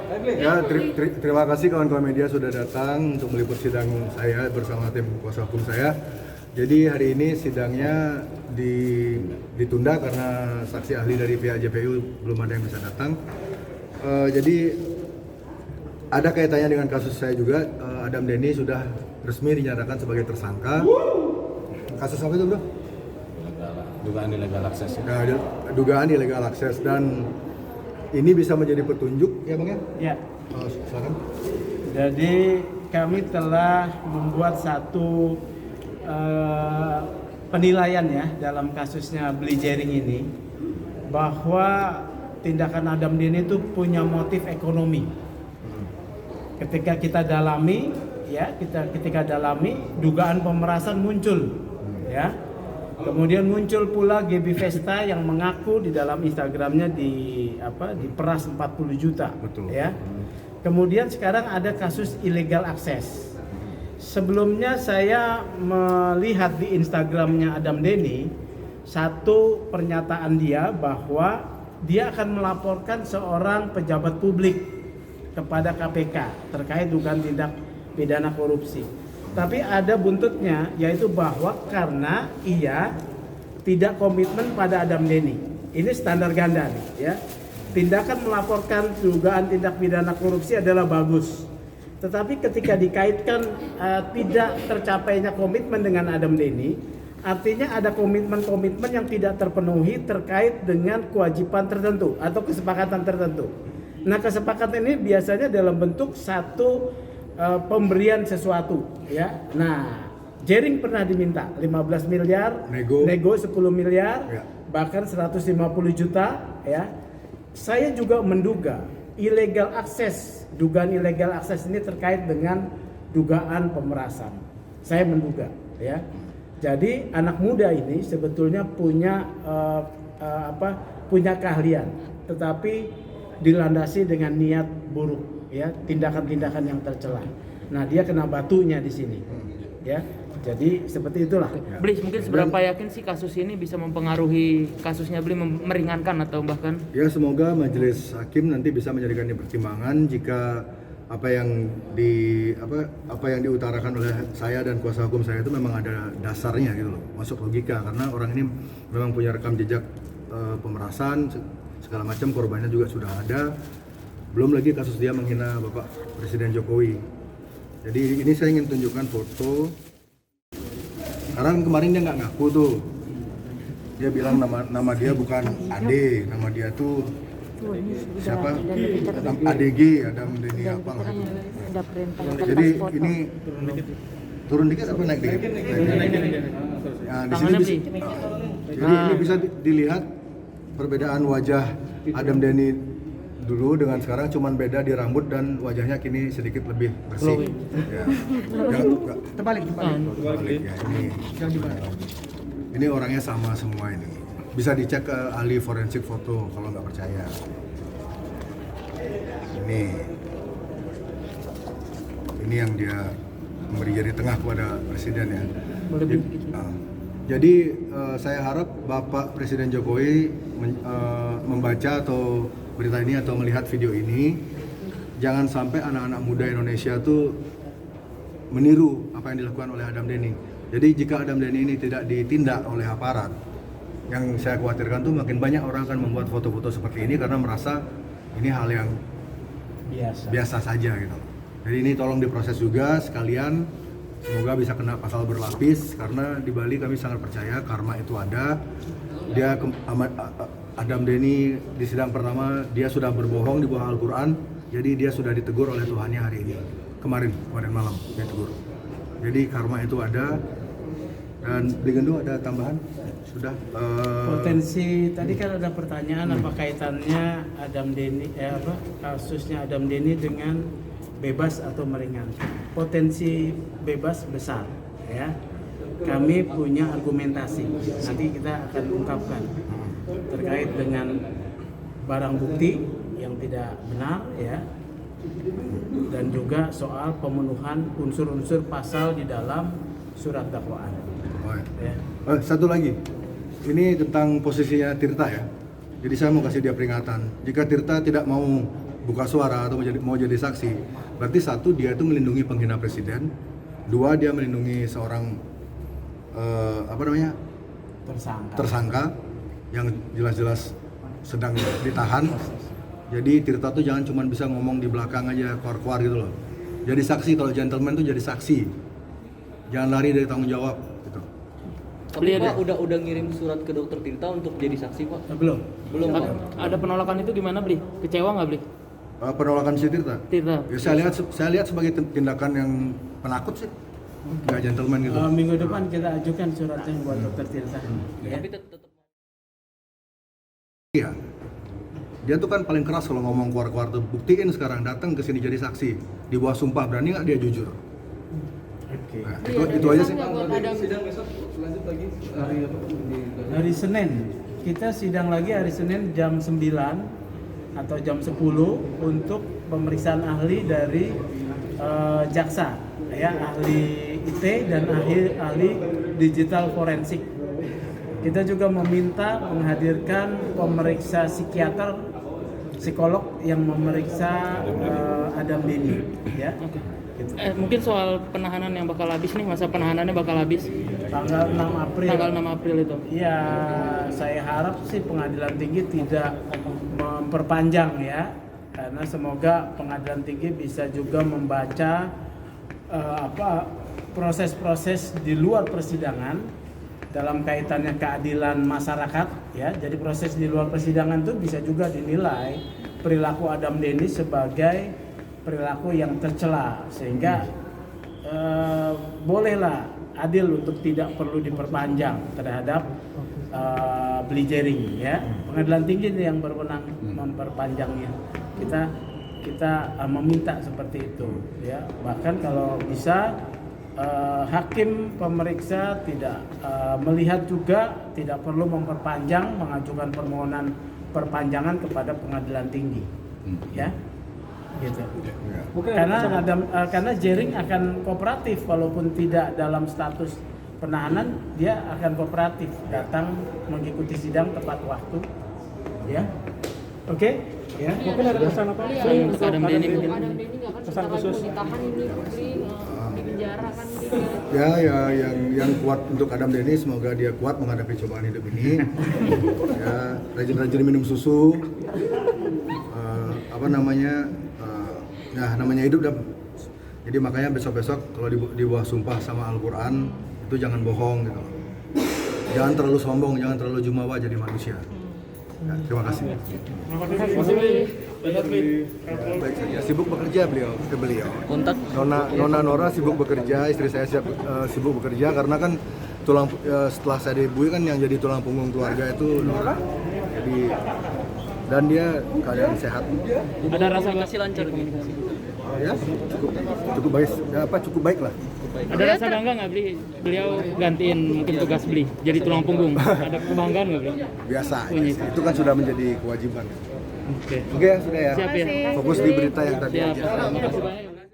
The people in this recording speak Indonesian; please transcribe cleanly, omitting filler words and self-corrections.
Ya, terima kasih kawan-kawan media sudah datang untuk meliput sidang saya bersama tim kuasa hukum saya. Jadi hari ini sidangnya ditunda karena saksi ahli dari pihak JPU belum ada yang bisa datang. Jadi ada kaitannya dengan kasus saya juga. Adam Denny sudah resmi dinyatakan sebagai tersangka. Kasus apa itu, bro? Dugaan illegal akses. Ya, dugaan illegal akses, dan ini bisa menjadi petunjuk ya bang ya? Ya. Silakan. Jadi kami telah membuat satu penilaian ya dalam kasusnya Beli Jaring ini, bahwa tindakan Adam Denny itu punya motif ekonomi. Ketika kita dalami ya, ketika dalami dugaan pemerasan muncul ya. Kemudian muncul pula GB Vesta yang mengaku di dalam Instagramnya diperas 40 juta. Betul. Ya. Kemudian sekarang ada kasus illegal akses. Sebelumnya saya melihat di Instagramnya Adam Denny satu pernyataan dia bahwa dia akan melaporkan seorang pejabat publik kepada KPK terkait dugaan tindak pidana korupsi. Tapi ada buntutnya, yaitu bahwa karena ia tidak komitmen pada Adam Denny. Ini standar ganda nih, ya. Tindakan melaporkan dugaan tindak pidana korupsi adalah bagus. Tetapi ketika dikaitkan tidak tercapainya komitmen dengan Adam Denny, artinya ada komitmen-komitmen yang tidak terpenuhi terkait dengan kewajiban tertentu atau kesepakatan tertentu. Nah, kesepakatan ini biasanya dalam bentuk satu pemberian sesuatu ya. Nah, Jaring pernah diminta 15 miliar, nego 10 miliar, ya. Bahkan 150 juta ya. Saya juga menduga illegal akses, dugaan illegal akses ini terkait dengan dugaan pemerasan. Saya menduga ya. Jadi anak muda ini sebetulnya punya punya keahlian, tetapi dilandasi dengan niat buruk. Ya, tindakan-tindakan yang tercela. Nah, dia kena batunya di sini. Ya. Jadi seperti itulah. Beli, mungkin seberapa yakin sih kasus ini bisa mempengaruhi kasusnya Beli, meringankan atau bahkan? Ya, semoga majelis hakim nanti bisa menjadikannya pertimbangan jika apa yang diutarakan oleh saya dan kuasa hukum saya itu memang ada dasarnya gitu loh. Masuk logika, karena orang ini memang punya rekam jejak pemerasan segala macam, korbannya juga sudah ada. Belum lagi kasus dia menghina Bapak Presiden Jokowi. Jadi ini saya ingin tunjukkan foto. Karena kemarin dia nggak ngaku tuh. Dia bilang nama dia bukan Ade, nama dia tuh siapa? ADG, Adam Denny apa lah itu. Jadi ini turun dikit apa naik dikit? Nah, di sini jadi ini bisa dilihat perbedaan wajah Adam Denny dulu dengan sekarang, cuman beda di rambut dan wajahnya kini sedikit lebih bersih. Ya. Terbalik ya, ini orangnya sama semua ini. Bisa dicek ke ahli forensik foto kalau nggak percaya. Ini yang dia memberi jari tengah kepada presiden ya. Jadi saya harap Bapak Presiden Jokowi membaca atau berita ini atau melihat video ini, jangan sampai anak-anak muda Indonesia tuh meniru apa yang dilakukan oleh Adam Denny. Jadi jika Adam Denny ini tidak ditindak oleh aparat, yang saya khawatirkan tuh makin banyak orang akan membuat foto-foto seperti ini karena merasa ini hal yang biasa saja gitu. Jadi ini tolong diproses juga sekalian, semoga bisa kena pasal berlapis, karena di Bali kami sangat percaya karma itu ada. Adam Denny di sidang pertama dia sudah berbohong di bawah Al-Quran, jadi dia sudah ditegur oleh Tuhannya hari ini. Kemarin malam dia tegur. Jadi karma itu ada. Dan Brigendo ada tambahan? Sudah. Potensi tadi kan ada pertanyaan apa kaitannya Adam Denny kasusnya Adam Denny dengan bebas atau meringankan. Potensi bebas besar ya. Kami punya argumentasi. Nanti kita akan ungkapkan terkait dengan barang bukti yang tidak benar ya, dan juga soal pemenuhan unsur-unsur pasal di dalam surat dakwaan. Ya. Satu lagi, ini tentang posisinya Tirta ya. Jadi saya mau kasih dia peringatan. Jika Tirta tidak mau buka suara atau mau jadi saksi, berarti satu dia itu melindungi penghina presiden, dua dia melindungi seorang tersangka yang jelas-jelas sedang ditahan. Jadi Tirta tuh jangan cuma bisa ngomong di belakang aja keluar-keluar gitu loh. Jadi saksi, kalau gentleman tuh jadi saksi, jangan lari dari tanggung jawab gitu. Tapi Pak udah ngirim surat ke dokter Tirta untuk jadi saksi Pak? Belum. Ada penolakan itu gimana Bli? Kecewa nggak Bli? Penolakan si Tirta? Tirta. Ya, saya lihat sebagai tindakan yang penakut sih, nggak gentleman gitu. Minggu depan kita ajukan suratnya buat dokter Tirta. Ya. Tapi tetap Iya, dia tuh kan paling keras kalau ngomong keluar-keluar tuh. Buktiin sekarang, datang ke sini jadi saksi, di bawah sumpah, berani nggak dia jujur? Oke. Nah, itu aja sih. Hari Senin kita sidang lagi hari Senin jam 9 atau jam 10 untuk pemeriksaan ahli dari jaksa, ya, ahli IT dan ahli digital forensik. Kita juga meminta menghadirkan pemeriksa psikiater, psikolog yang memeriksa Adam Deni, ya. Gitu. Mungkin soal penahanan yang bakal habis nih, masa penahanannya bakal habis Tanggal 6 April. tanggal 6 April itu. Ya, saya harap sih pengadilan tinggi tidak memperpanjang ya, karena semoga pengadilan tinggi bisa juga membaca proses-proses di luar persidangan dalam kaitannya keadilan masyarakat ya. Jadi proses di luar persidangan itu bisa juga dinilai perilaku Adam Deni sebagai perilaku yang tercela, sehingga bolehlah adil untuk tidak perlu diperpanjang terhadap Bli Jering ya. Pengadilan tinggi yang berwenang memperpanjangnya. Kita meminta seperti itu ya. Bahkan kalau bisa hakim pemeriksa tidak melihat juga tidak perlu memperpanjang, mengajukan permohonan perpanjangan kepada pengadilan tinggi, ya, gitu. Karena Jering akan kooperatif walaupun tidak dalam status penahanan, dia akan kooperatif datang mengikuti sidang tepat waktu, ya, oke. Ya. Mungkin ada pesan apa? Untuk Adam Deni mungkin. Pesan Pesan khusus. ditahan ini di penjara kan Ya, yang kuat untuk Adam Deni, semoga dia kuat menghadapi cobaan hidup ini. Ya, rajin-rajin minum susu. Namanya hidup dah. Jadi makanya besok-besok kalau di bawah sumpah sama Al-Quran itu jangan bohong gitu. Jangan terlalu sombong, jangan terlalu jumawa jadi manusia. Ya, terima kasih. Baik saja. Sibuk bekerja beliau. kontak Nona Nora sibuk bekerja, istri saya sibuk bekerja karena kan setelah saya dibui kan yang jadi tulang punggung keluarga itu Nora. Jadi dan dia keadaan sehat. Ada rasa komunikasi lancar komunikasi. Ya, cukup baik. Ya, cukup baik lah. Ada rasa bangga nggak Bli? Beliau gantiin mungkin tugas Bli jadi tulang punggung. Ada kebanggaan nggak Bli? Biasa. Itu kan sudah menjadi kewajiban. Oke. Oke, sudah ya. Siap ya. Fokus di berita yang tadi Siap. aja. Terima kasih banyak.